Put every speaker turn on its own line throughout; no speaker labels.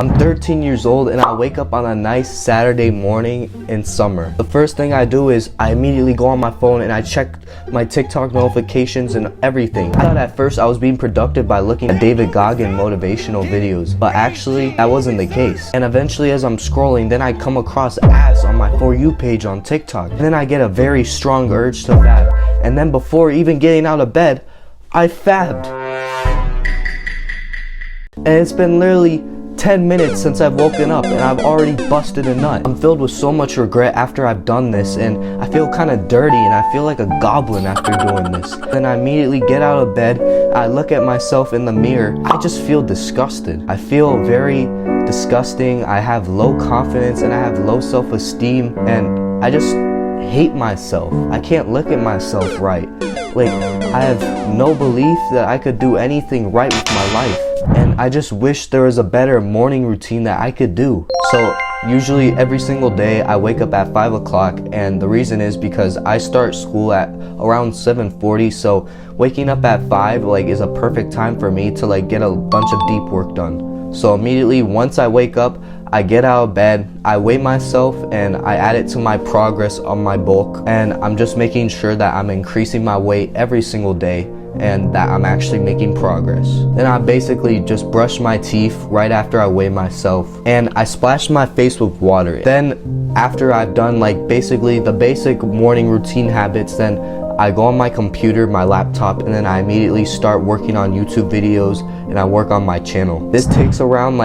I'm 13 years old and I wake up on a nice Saturday morning in summer. The first thing I do is I immediately go on my phone and I check my TikTok notifications and everything. I thought at first I was being productive by looking at David Goggin motivational videos, but actually that wasn't the case. And eventually as I'm scrolling, then I come across ads on my For You page on TikTok. And then I get a very strong urge to fab. And then before even getting out of bed, I fabbed. And it's been literally 10 minutes since I've woken up and I've already busted a nut. I'm filled with so much regret after I've done this, and I feel kind of dirty and I feel like a goblin after doing this. Then I immediately get out of bed, I look at myself in the mirror, I just feel disgusted. I feel very disgusting, I have low confidence and I have low self-esteem, and I just hate myself. I can't look at myself right. Like, I have no belief that I could do anything right with my life. And I just wish there was a better morning routine that I could do. So usually every single day I wake up at 5 o'clock, and the reason is because I start school at around 7:40, so waking up at 5 is a perfect time for me to get a bunch of deep work done. So immediately once I wake up, I get out of bed, I weigh myself and I add it to my progress on my bulk, and I'm just making sure that I'm increasing my weight every single day and that I'm actually making progress. Then I basically just brush my teeth right after I weigh myself, and I splash my face with water. Then after I've done basically the basic morning routine habits, then I go on my computer, my laptop, and then I immediately start working on YouTube videos and I work on my channel. This takes around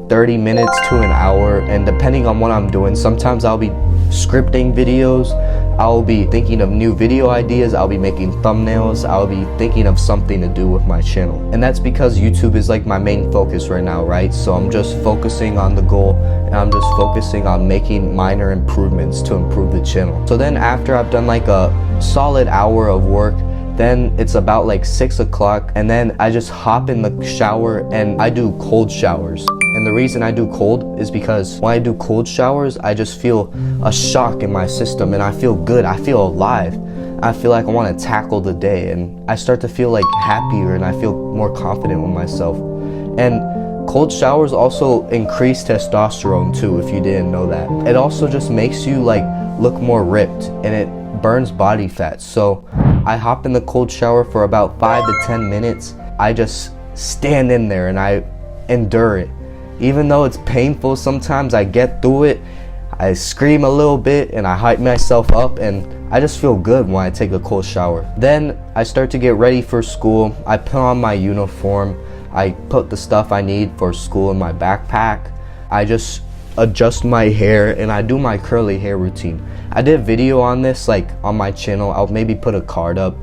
30 minutes to an hour, and depending on what I'm doing, sometimes I'll be scripting videos, I'll be thinking of new video ideas, I'll be making thumbnails, I'll be thinking of something to do with my channel. And that's because YouTube is my main focus right now, right? So I'm just focusing on the goal, and I'm just focusing on making minor improvements to improve the channel. So then after I've done a solid hour of work, then it's about 6 o'clock, and then I just hop in the shower and I do cold showers. And the reason I do cold is because when I do cold showers, I just feel a shock in my system and I feel good, I feel alive. I feel like I want to tackle the day, and I start to feel happier and I feel more confident with myself. And cold showers also increase testosterone too, if you didn't know that. It also just makes you look more ripped, and it burns body fat. So I hop in the cold shower for about 5 to 10 minutes. I just stand in there and I endure it. Even though it's painful sometimes, I get through it. I scream a little bit and I hype myself up, and I just feel good when I take a cold shower. Then I start to get ready for school. I put on my uniform. I put the stuff I need for school in my backpack. I just adjust my hair and I do my curly hair routine. I did a video on this on my channel. I'll maybe put a card up,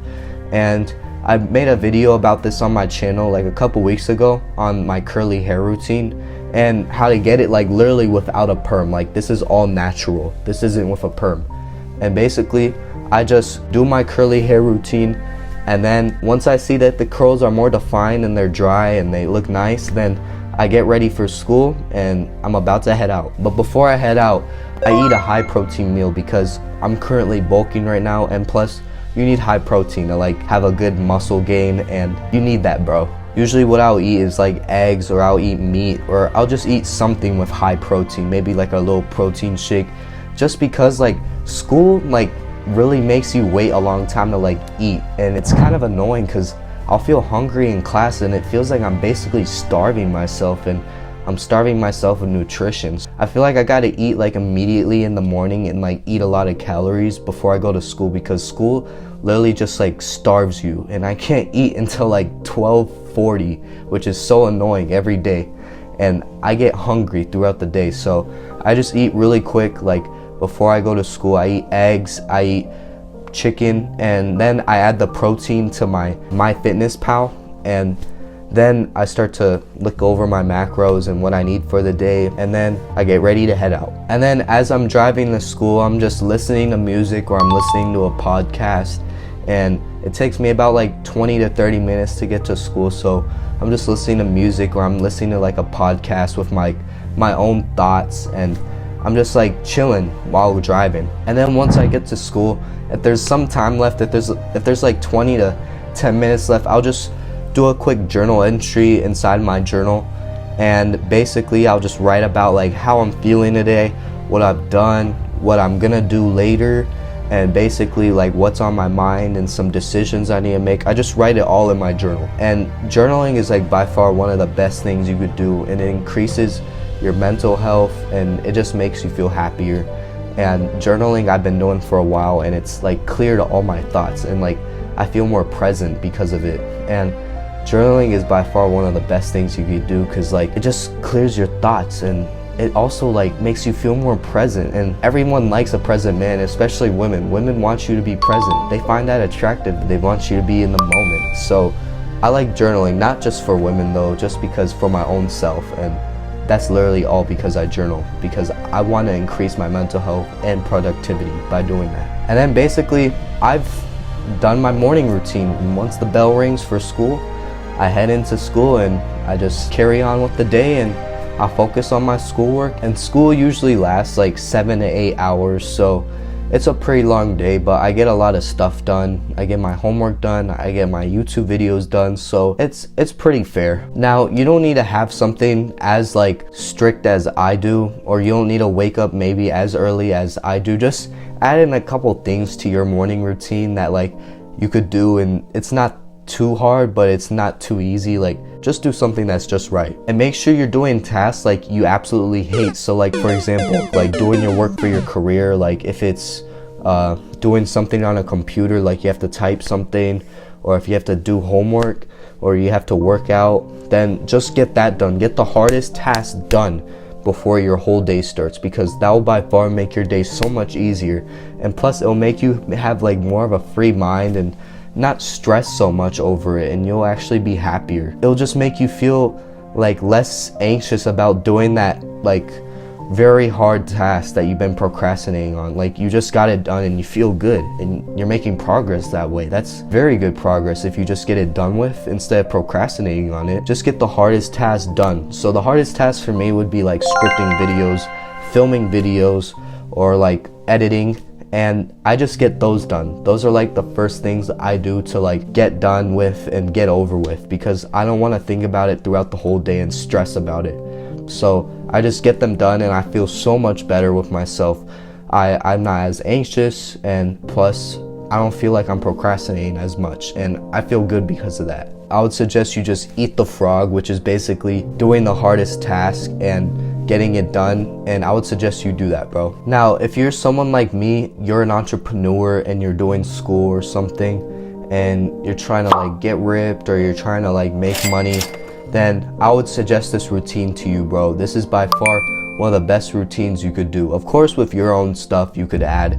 and I made a video about this on my channel a couple weeks ago on my curly hair routine and how to get it literally without a perm. This is all natural. This isn't with a perm. And basically I just do my curly hair routine, and then once I see that the curls are more defined and they're dry and they look nice, then I get ready for school and I'm about to head out. But before I head out, I eat a high protein meal because I'm currently bulking right now, and plus you need high protein to have a good muscle gain, and you need that, bro. Usually what I'll eat is eggs, or I'll eat meat, or I'll just eat something with high protein, maybe a little protein shake, just because school really makes you wait a long time to eat, and it's kind of annoying because I'll feel hungry in class and it feels like I'm basically starving myself, and I'm starving myself of nutrition. I feel like I gotta eat immediately in the morning and eat a lot of calories before I go to school, because school literally just starves you, and I can't eat until 12:40, which is so annoying every day, and I get hungry throughout the day. So I just eat really quick. Before I go to school, I eat eggs, I eat chicken, and then I add the protein to my MyFitnessPal, and then I start to look over my macros and what I need for the day, and then I get ready to head out. And then as I'm driving to school, I'm just listening to music or I'm listening to a podcast, and it takes me about 20 to 30 minutes to get to school. So I'm just listening to music or I'm listening to a podcast with my own thoughts, and I'm just chilling while driving. And then once I get to school, if there's some time left, if there's 20 to 10 minutes left, I'll just do a quick journal entry inside my journal, and basically I'll just write about like how I'm feeling today, what I've done, what I'm gonna do later, and basically like what's on my mind and some decisions I need to make. I just write it all in my journal. And journaling is like by far one of the best things you could do, and it increases your mental health and it just makes you feel happier. And journaling I've been doing for a while, and it's like cleared all my thoughts, and like I feel more present because of it. And journaling is by far one of the best things you could do, because like it just clears your thoughts, and it also like makes you feel more present. And everyone likes a present man, especially women. Women want you to be present. They find that attractive. They want you to be in the moment. So I like journaling, not just for women though, just because for my own self. And that's literally all because I journal, because I want to increase my mental health and productivity by doing that. And then basically I've done my morning routine. Once the bell rings for school, I head into school and I just carry on with the day, and I focus on my schoolwork. And school usually lasts like 7 to 8 hours, so it's a pretty long day, but I get a lot of stuff done. I get my homework done, I get my YouTube videos done, so it's pretty fair. Now, you don't need to have something as like strict as I do, or you don't need to wake up maybe as early as I do. Just add in a couple things to your morning routine that like you could do, and it's not too hard, but it's not too easy. Like just do something that's just right, and make sure you're doing tasks like you absolutely hate. So like for example, like doing your work for your career, like if it's doing something on a computer, like you have to type something, or if you have to do homework, or you have to work out, then just get that done. Get the hardest task done before your whole day starts, because that will by far make your day so much easier. And plus it'll make you have like more of a free mind and not stress so much over it, and you'll actually be happier. It'll just make you feel like less anxious about doing that like very hard task that you've been procrastinating on. Like you just got it done and you feel good, and you're making progress that way. That's very good progress if you just get it done with instead of procrastinating on it. Just get the hardest task done. So the hardest task for me would be like scripting videos, filming videos, or like editing, and I just get those done. Those are like the first things that I do to like get done with and get over with, because I don't want to think about it throughout the whole day and stress about it. So I just get them done, and I feel so much better with myself. I'm not as anxious, and plus I don't feel like I'm procrastinating as much, and I feel good because of that. I would suggest you just eat the frog, which is basically doing the hardest task and getting it done, and I would suggest you do that, bro. Now, if you're someone like me, you're an entrepreneur and you're doing school or something, and you're trying to like get ripped, or you're trying to like make money, then I would suggest this routine to you, bro. This is by far one of the best routines you could do. Of course, with your own stuff you could add,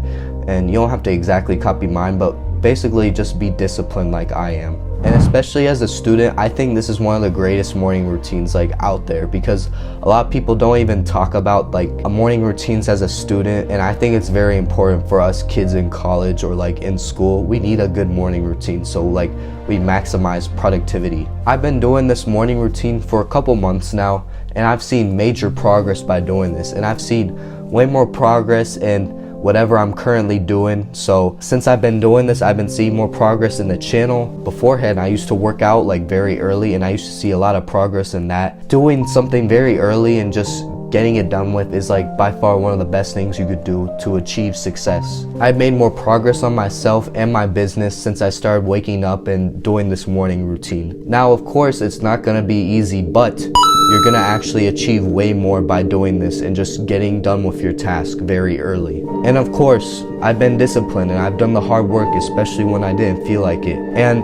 and you don't have to exactly copy mine, but basically just be disciplined like I am. And especially as a student, I think this is one of the greatest morning routines like out there, because a lot of people don't even talk about like morning routines as a student, and I think it's very important for us kids in college or like in school. We need a good morning routine, so like we maximize productivity. I've been doing this morning routine for a couple months now, and I've seen major progress by doing this, and I've seen way more progress in whatever I'm currently doing. So since I've been doing this, I've been seeing more progress in the channel. Beforehand, I used to work out like very early, and I used to see a lot of progress in that. Doing something very early and just getting it done with is like by far one of the best things you could do to achieve success. I've made more progress on myself and my business since I started waking up and doing this morning routine. Now, of course, it's not gonna be easy, but you're gonna actually achieve way more by doing this and just getting done with your task very early. And of course, I've been disciplined and I've done the hard work, especially when I didn't feel like it. And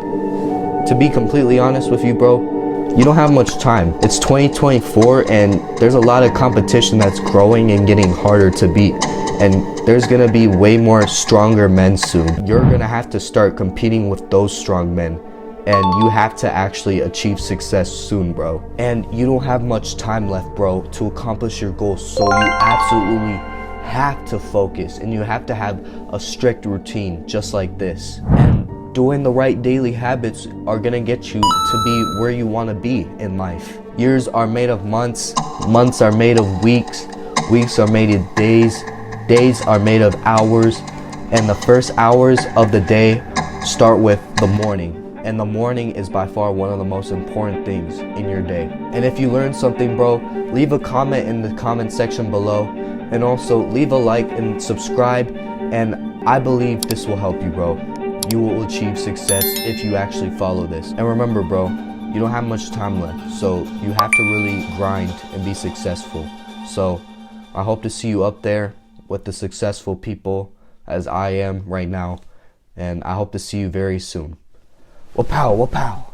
to be completely honest with you, bro, you don't have much time. It's 2024 and there's a lot of competition that's growing and getting harder to beat. And there's gonna be way more stronger men soon. You're gonna have to start competing with those strong men. And you have to actually achieve success soon, bro. And you don't have much time left, bro, to accomplish your goals. So you absolutely have to focus, and you have to have a strict routine just like this. And doing the right daily habits are gonna get you to be where you wanna be in life. Years are made of months, months are made of weeks, weeks are made of days, days are made of hours, and the first hours of the day start with the morning. And the morning is by far one of the most important things in your day. And if you learned something, bro, leave a comment in the comment section below. And also leave a like and subscribe. And I believe this will help you, bro. You will achieve success if you actually follow this. And remember, bro, you don't have much time left. So you have to really grind and be successful. So I hope to see you up there with the successful people as I am right now. And I hope to see you very soon. Wapow, wapow.